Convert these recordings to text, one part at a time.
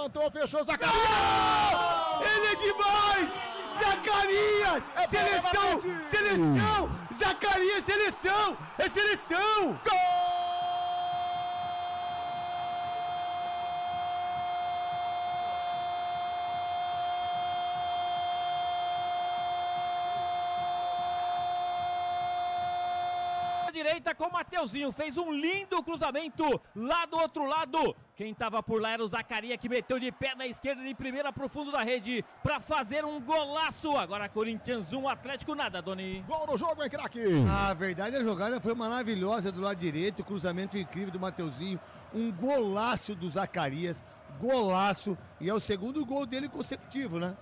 levantou, fechou, Zacarias! Ele é demais! Zacarias! Seleção! Zacarias, seleção! É seleção! Gol! Direita com o Mateuzinho, fez um lindo cruzamento lá do outro lado. Quem tava por lá era o Zacarias, que meteu de perna esquerda de primeira pro fundo da rede para fazer um golaço. Agora Corinthians 1, Atlético nada, Doni. Gol no jogo, hein, craque? A verdade, a jogada foi maravilhosa do lado direito, cruzamento incrível do Mateuzinho, um golaço do Zacarias, golaço, e é o segundo gol dele consecutivo, né?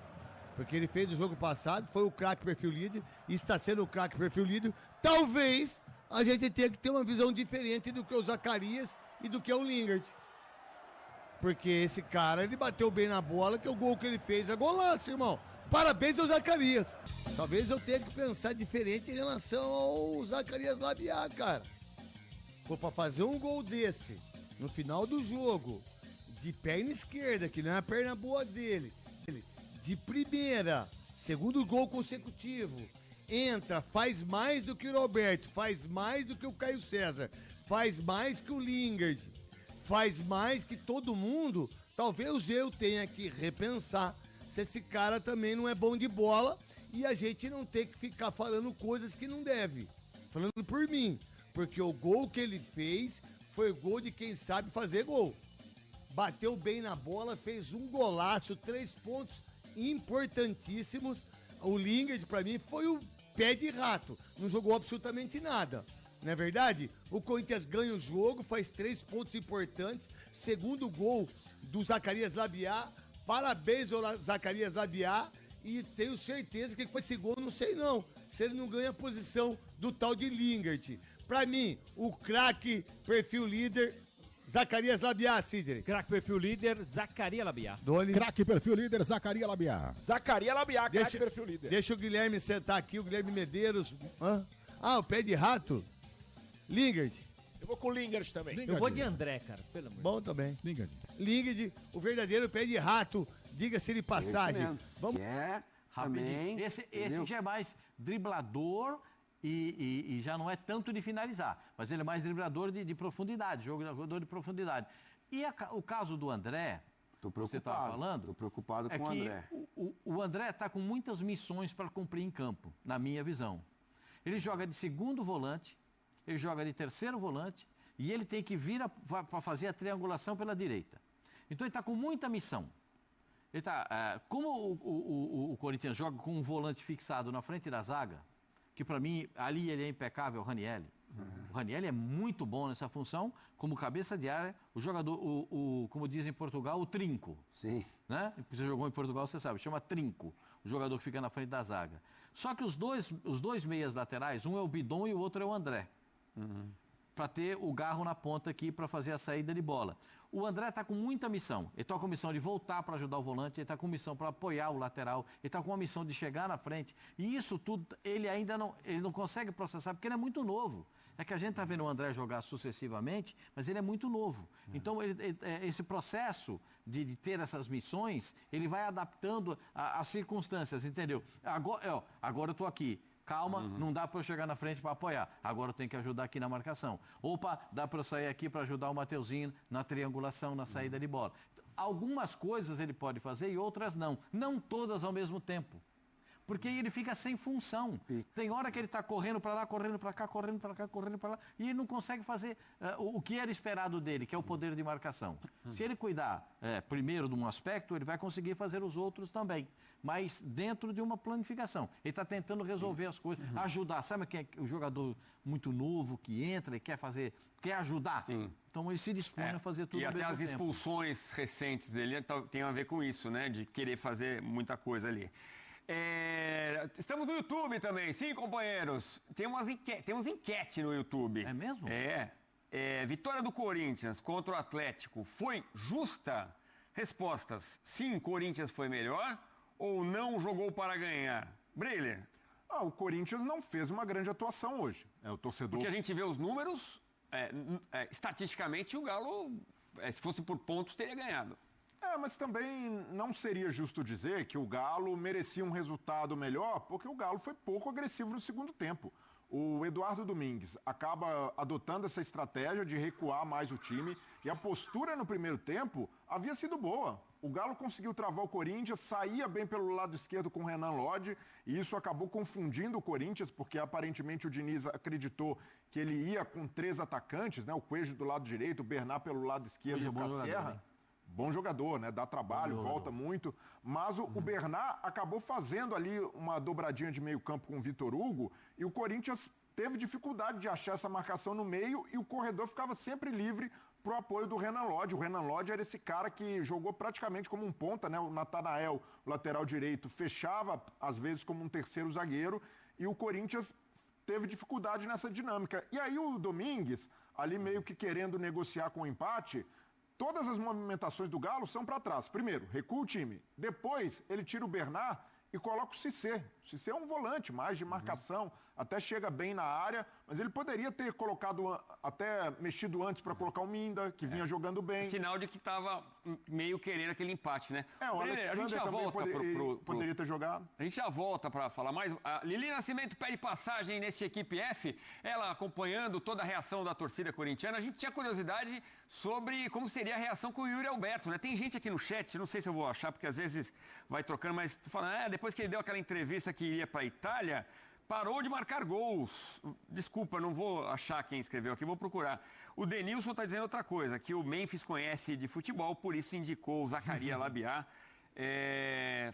Porque ele fez o jogo passado, foi o craque perfil líder, e está sendo o craque perfil líder. Talvez a gente tenha que ter uma visão diferente do que o Zacarias e do que o Lingard. Porque esse cara, ele bateu bem na bola, que o gol que ele fez é golaço, irmão. Parabéns ao Zacarias. Talvez eu tenha que pensar diferente em relação ao Zacarias Labiá, cara. Pô, pra fazer um gol desse, no final do jogo, de perna esquerda, que não é a perna boa dele, de primeira, segundo gol consecutivo, entra, faz mais do que o Roberto, faz mais do que o Caio César, faz mais que o Lingard, faz mais que todo mundo. Talvez eu tenha que repensar se esse cara também não é bom de bola e a gente não tem que ficar falando coisas que não deve. Falando por mim, porque o gol que ele fez foi gol de quem sabe fazer gol. Bateu bem na bola, fez um golaço, 3 pontos importantíssimos. O Lingard, pra mim, foi o pé de rato. Não jogou absolutamente nada. Não é verdade? O Corinthians ganha o jogo, faz 3 pontos importantes. Segundo gol do Zacarias Labiá. Parabéns ao Zacarias Labiá. E tenho certeza que com esse gol, não sei não, se ele não ganha a posição do tal de Lingard. Pra mim, o craque, perfil líder, Zacarias Labiá, Sidney. Craque perfil líder, Zacarias Labiá. Dole. Craque perfil líder, Zacarias Labiá. Zacarias Labiá, craque perfil líder. Deixa o Guilherme sentar aqui, o Guilherme Medeiros. O pé de rato. Lingard. Eu vou com o Lingard também. Lingard. Eu vou de André, cara, pelo amor. Bom também. Lingard. Lingard, o verdadeiro pé de rato, diga-se de passagem. Vamos. Rapidinho. Também, esse já é mais driblador e já não é tanto de finalizar, mas ele é mais driblador de profundidade, jogador de profundidade. E o caso do André, você estava falando... Estou preocupado é com o que André. O André está com muitas missões para cumprir em campo, na minha visão. Ele joga de segundo volante, ele joga de terceiro volante e ele tem que vir para fazer a triangulação pela direita. Então ele está com muita missão. Ele como o Corinthians joga com um volante fixado na frente da zaga, que para mim ali ele é impecável, o Ranieri. O Ranieri é muito bom nessa função, como cabeça de área, o jogador, como dizem em Portugal, o trinco. Sim. Né? Você jogou em Portugal, você sabe, chama trinco, o jogador que fica na frente da zaga. Só que os dois meias laterais, um é o Bidon e o outro é o André. Para ter o Garro na ponta aqui para fazer a saída de bola. O André está com muita missão. Ele está com a missão de voltar para ajudar o volante, ele está com missão para apoiar o lateral, ele está com a missão de chegar na frente. E isso tudo ele ainda não consegue processar, porque ele é muito novo. É que a gente está vendo o André jogar sucessivamente, mas ele é muito novo. Então, esse processo de ter essas missões, ele vai adaptando às circunstâncias, entendeu? Agora eu estou aqui. Calma, não dá para eu chegar na frente para apoiar. Agora eu tenho que ajudar aqui na marcação. Opa, dá para eu sair aqui para ajudar o Mateuzinho na triangulação, na saída de bola. Algumas coisas ele pode fazer e outras não. Não todas ao mesmo tempo. Porque ele fica sem função. Tem hora que ele está correndo para lá, correndo para cá, correndo para cá, correndo para lá, e ele não consegue fazer o que era esperado dele, que é o poder de marcação. Se ele cuidar primeiro de um aspecto, ele vai conseguir fazer os outros também. Mas dentro de uma planificação. Ele está tentando resolver as coisas, ajudar. Sabe quem é o jogador muito novo que entra e quer ajudar? Sim. Então ele se dispõe a fazer tudo e ao até mesmo as tempo. expulsões recentes dele tem a ver com isso, né? De querer fazer muita coisa ali. Estamos no YouTube também, sim, companheiros. Temos enquete no YouTube. É mesmo? Vitória do Corinthians contra o Atlético foi justa? Respostas: sim, Corinthians foi melhor, ou não jogou para ganhar? Breiler. O Corinthians não fez uma grande atuação hoje. O torcedor... Porque a gente vê os números, estatisticamente o Galo, se fosse por pontos, teria ganhado. Mas também não seria justo dizer que o Galo merecia um resultado melhor, porque o Galo foi pouco agressivo no segundo tempo. O Eduardo Domingues acaba adotando essa estratégia de recuar mais o time e a postura no primeiro tempo havia sido boa. O Galo conseguiu travar o Corinthians, saía bem pelo lado esquerdo com o Renan Lodge e isso acabou confundindo o Corinthians, porque aparentemente o Diniz acreditou que ele ia com 3 atacantes, né? O Coelho do lado direito, o Bernard pelo lado esquerdo e o Casserra. Bom jogador, né? Dá trabalho, volta muito. Mas o Bernard acabou fazendo ali uma dobradinha de meio campo com o Vitor Hugo e o Corinthians teve dificuldade de achar essa marcação no meio e o corredor ficava sempre livre para o apoio do Renan Lodge. O Renan Lodge era esse cara que jogou praticamente como um ponta, né? O Natanael, o lateral direito, fechava às vezes como um terceiro zagueiro e o Corinthians teve dificuldade nessa dinâmica. E aí o Domingues, ali meio que querendo negociar com o empate, todas as movimentações do Galo são para trás. Primeiro, recua o time. Depois, ele tira o Bernard e coloca o Cissé. O Cissé é um volante, mais de marcação, até chega bem na área, mas ele poderia ter colocado, até mexido antes para colocar o Minda, que vinha jogando bem. Sinal de que estava meio querendo aquele empate, né? O Alexander a gente já volta poderia ter jogado. A gente já volta para falar mais. A Lili Nascimento pede passagem neste Equipe F, ela acompanhando toda a reação da torcida corintiana. A gente tinha curiosidade sobre como seria a reação com o Yuri Alberto, né? Tem gente aqui no chat, não sei se eu vou achar, porque às vezes vai trocando, mas falando, depois que ele deu aquela entrevista que iria para a Itália, parou de marcar gols. Desculpa, não vou achar quem escreveu aqui, vou procurar. O Denilson está dizendo outra coisa, que o Memphis conhece de futebol, por isso indicou o Zacarias Labiá,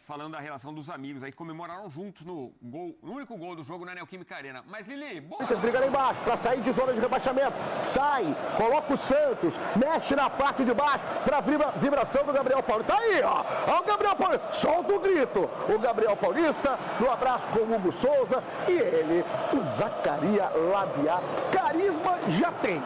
falando da relação dos amigos aí, que comemoraram juntos no único gol do jogo na Neoquímica Arena. Mas, Lili, bora! Briga lá embaixo, para sair de zona de rebaixamento. Sai, coloca o Santos, mexe na parte de baixo, para vibração do Gabriel Paulista. Tá aí, ó! Ó o Gabriel Paulista, solta o grito. O Gabriel Paulista, no abraço com o Hugo Souza e ele, o Zacarias Labiá. Carisma já tem.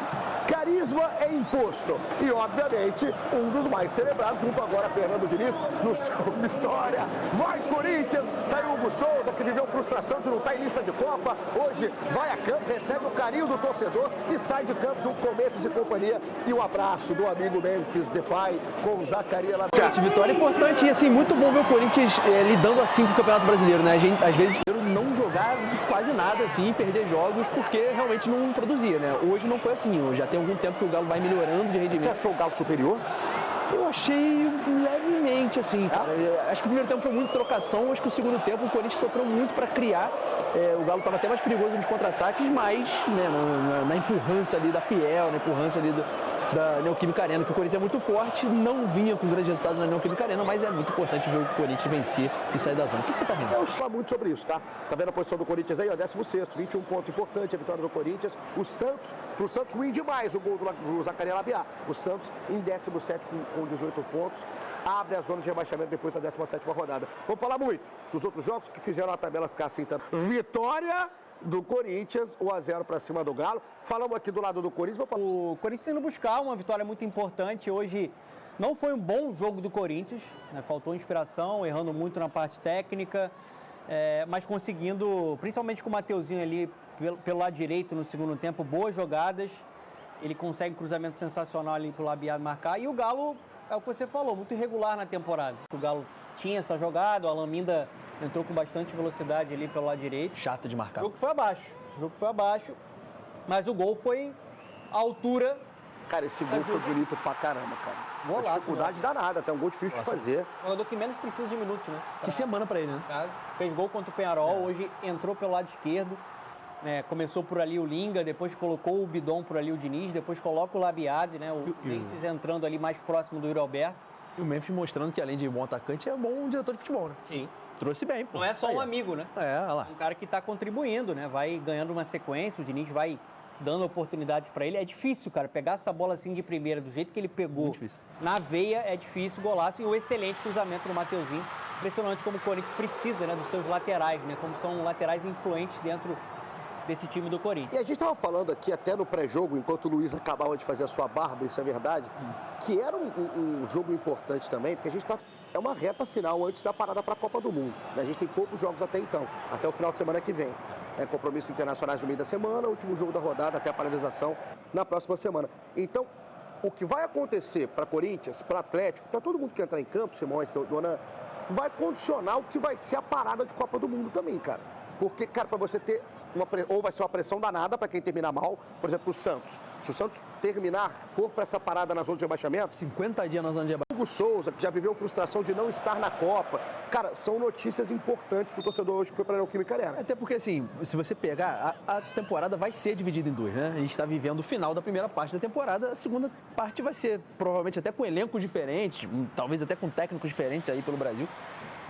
Carisma é imposto. E, obviamente, um dos mais celebrados, junto agora a Fernando Diniz, no seu Vitória. Vai, Corinthians! Tá aí o Hugo Souza, que viveu frustração de não estar em lista de Copa. Hoje vai a campo, recebe o carinho do torcedor e sai de campo junto com o Memphis e companhia. E o abraço do amigo Memphis Depay com o Zacarias Labiá. Vitória importante e, assim, muito bom ver o Corinthians lidando assim com o Campeonato Brasileiro, né? A gente, às vezes, não jogar quase nada, assim, perder jogos, porque realmente não produzia, né? Hoje não foi assim. Hoje já tem algum tempo que o Galo vai melhorando de rendimento. Você achou o Galo superior? Eu achei levemente, assim, cara. Acho que o primeiro tempo foi muito trocação, acho que o segundo tempo o Corinthians sofreu muito para criar. O Galo estava até mais perigoso nos contra-ataques, mas né, na empurrância ali da Fiel, na empurrância ali da Neoquímica Arena, que o Corinthians é muito forte, não vinha com grandes resultados na Neoquímica Arena, mas é muito importante ver o Corinthians vencer e sair da zona. O que você tá vendo? Eu falo muito sobre isso, tá? Tá vendo a posição do Corinthians aí, ó, 16º, 21 pontos, importante a vitória do Corinthians. O Santos, pro Santos ruim demais o gol do Zacarias Labiá. O Santos em 17º com 18 pontos, abre a zona de rebaixamento depois da 17ª rodada. Vamos falar muito dos outros jogos que fizeram a tabela ficar assim também. Vitória do Corinthians, 1-0 para cima do Galo. Falamos aqui do lado do Corinthians. O Corinthians indo buscar uma vitória muito importante. Hoje não foi um bom jogo do Corinthians, né? Faltou inspiração, errando muito na parte técnica, mas conseguindo, principalmente com o Mateuzinho ali pelo lado direito no segundo tempo, boas jogadas. Ele consegue um cruzamento sensacional ali pro Labiá marcar. E o Galo, é o que você falou, muito irregular na temporada. O Galo tinha essa jogada, o Alan Minda entrou com bastante velocidade ali pelo lado direito. Chato de marcar. O jogo foi abaixo, mas o gol foi à altura. Cara, esse gol foi bonito pra caramba, cara. Golaço, dificuldade danada, até um gol difícil de fazer. Jogador que menos precisa de minutos, né? Que semana pra ele, né? Fez gol contra o Peñarol, hoje entrou pelo lado esquerdo. Né, começou por ali o Linga, depois colocou o Bidon por ali o Diniz, depois coloca o Labiade, né? O Memphis entrando ali mais próximo do Yuri Alberto. E o Memphis mostrando que além de bom atacante, é bom diretor de futebol, né? Sim. Trouxe bem, pô. Não é só um amigo, né? Olha lá. Um cara que está contribuindo, né? Vai ganhando uma sequência, o Diniz vai dando oportunidades para ele. É difícil, cara, pegar essa bola assim de primeira, do jeito que ele pegou na veia, é difícil, golaço. E o excelente cruzamento do Mateuzinho. Impressionante como o Corinthians precisa, né, dos seus laterais, né? Como são laterais influentes dentro desse time do Corinthians. E a gente estava falando aqui até no pré-jogo, enquanto o Luiz acabava de fazer a sua barba, isso é verdade, que era um jogo importante também, porque a gente está... É uma reta final antes da parada para a Copa do Mundo. A gente tem poucos jogos até então, até o final de semana que vem. Compromissos internacionais no meio da semana, último jogo da rodada, até a paralisação na próxima semana. Então, o que vai acontecer para Corinthians, para Atlético, para todo mundo que entrar em campo, Simões, Dona, vai condicionar o que vai ser a parada de Copa do Mundo também, cara. Porque, cara, para você ter ou vai ser uma pressão danada para quem terminar mal, por exemplo, o Santos. Se o Santos for para essa parada na zona de rebaixamento... 50 dias na zona de rebaixamento. Hugo Souza, que já viveu frustração de não estar na Copa. Cara, são notícias importantes para o torcedor hoje que foi para a Neoquímica Arena. Até porque, assim, se você pegar, a temporada vai ser dividida em duas, né? A gente está vivendo o final da primeira parte da temporada, a segunda parte vai ser, provavelmente, até com elencos diferentes, talvez até com técnicos diferentes aí pelo Brasil.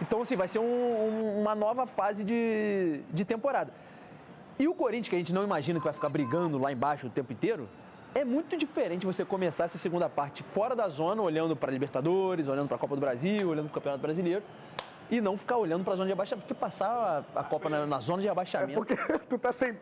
Então, assim, vai ser uma nova fase de temporada. E o Corinthians, que a gente não imagina que vai ficar brigando lá embaixo o tempo inteiro, é muito diferente você começar essa segunda parte fora da zona, olhando para a Libertadores, olhando para a Copa do Brasil, olhando para o Campeonato Brasileiro, e não ficar olhando para a zona de rebaixamento, porque passar a Copa na zona de rebaixamento... É porque tu tá sem